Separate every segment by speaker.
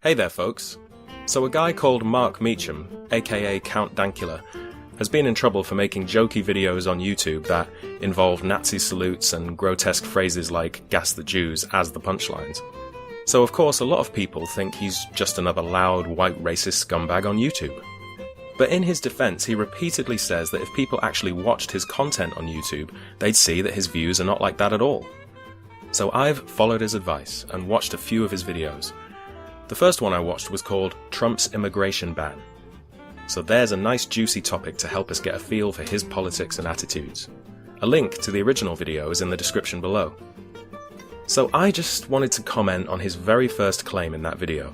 Speaker 1: Hey there folks. So a guy called Mark Meacham, aka Count Dankula, has been in trouble for making jokey videos on YouTube that involve Nazi salutes and grotesque phrases like "gas the Jews" as the punchlines. So of course a lot of people think he's just another loud white racist scumbag on YouTube. But in his defense, he repeatedly says that if people actually watched his content on YouTube, they'd see that his views are not like that at all. So I've followed his advice and watched a few of his videos. The first one I watched was called Trump's Immigration Ban. So there's a nice juicy topic to help us get a feel for his politics and attitudes. A link to the original video is in the description below. So I just wanted to comment on his very first claim in that video,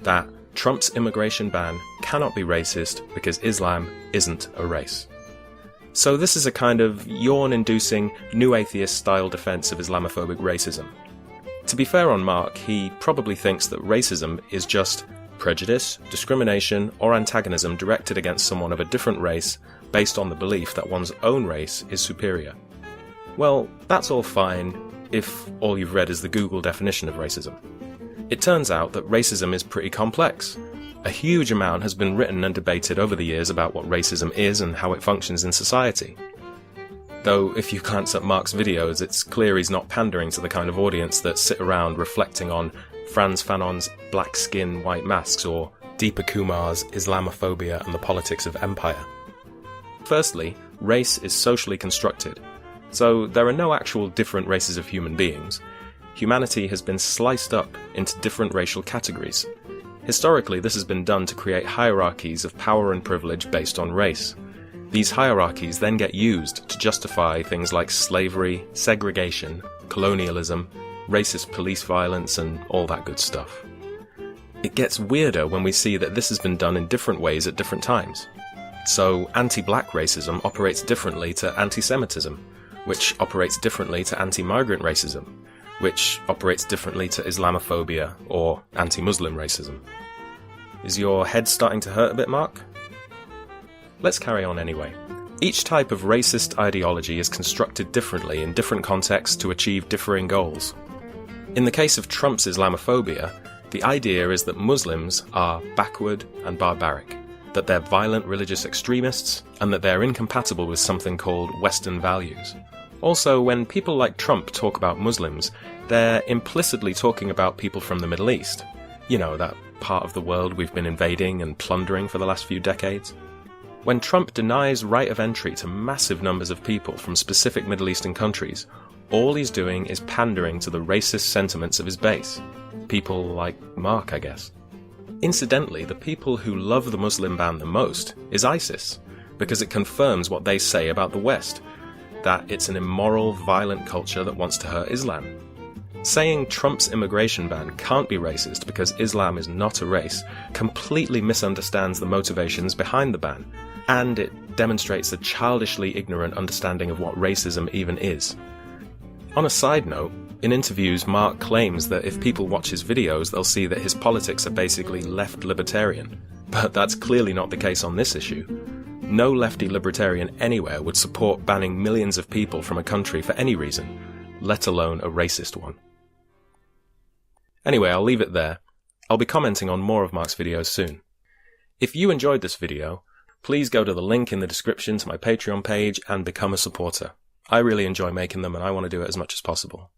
Speaker 1: that Trump's immigration ban cannot be racist because Islam isn't a race. So this is a kind of yawn-inducing, new atheist-style defense of Islamophobic racism. To be fair on Mark, he probably thinks that racism is just prejudice, discrimination, or antagonism directed against someone of a different race based on the belief that one's own race is superior. Well, that's all fine if all you've read is the Google definition of racism. It turns out that racism is pretty complex. A huge amount has been written and debated over the years about what racism is and how it functions in society. Though, if you glance at Mark's videos, it's clear he's not pandering to the kind of audience that sit around reflecting on Frantz Fanon's black skin, white masks, or Deepak Kumar's Islamophobia and the politics of empire. Firstly, race is socially constructed, so there are no actual different races of human beings. Humanity has been sliced up into different racial categories. Historically, this has been done to create hierarchies of power and privilege based on race. These hierarchies then get used to justify things like slavery, segregation, colonialism, racist police violence, and all that good stuff. It gets weirder when we see that this has been done in different ways at different times. So, anti-black racism operates differently to anti-Semitism, which operates differently to anti-migrant racism, which operates differently to Islamophobia or anti-Muslim racism. Is your head starting to hurt a bit, Mark? Let's carry on anyway. Each type of racist ideology is constructed differently in different contexts to achieve differing goals. In the case of Trump's Islamophobia, the idea is that Muslims are backward and barbaric, that they're violent religious extremists, and that they're incompatible with something called Western values. Also, when people like Trump talk about Muslims, they're implicitly talking about people from the Middle East. You know, that part of the world we've been invading and plundering for the last few decades. When Trump denies right of entry to massive numbers of people from specific Middle Eastern countries, all he's doing is pandering to the racist sentiments of his base. People like Mark, I guess. Incidentally, the people who love the Muslim ban the most is ISIS, because it confirms what they say about the West, that it's an immoral, violent culture that wants to hurt Islam. Saying Trump's immigration ban can't be racist because Islam is not a race completely misunderstands the motivations behind the ban, and it demonstrates a childishly ignorant understanding of what racism even is. On a side note, in interviews Mark claims that if people watch his videos they'll see that his politics are basically left libertarian, but that's clearly not the case on this issue. No lefty libertarian anywhere would support banning millions of people from a country for any reason, let alone a racist one. Anyway, I'll leave it there. I'll be commenting on more of Mark's videos soon. If you enjoyed this video, please go to the link in the description to my Patreon page and become a supporter. I really enjoy making them and I want to do it as much as possible.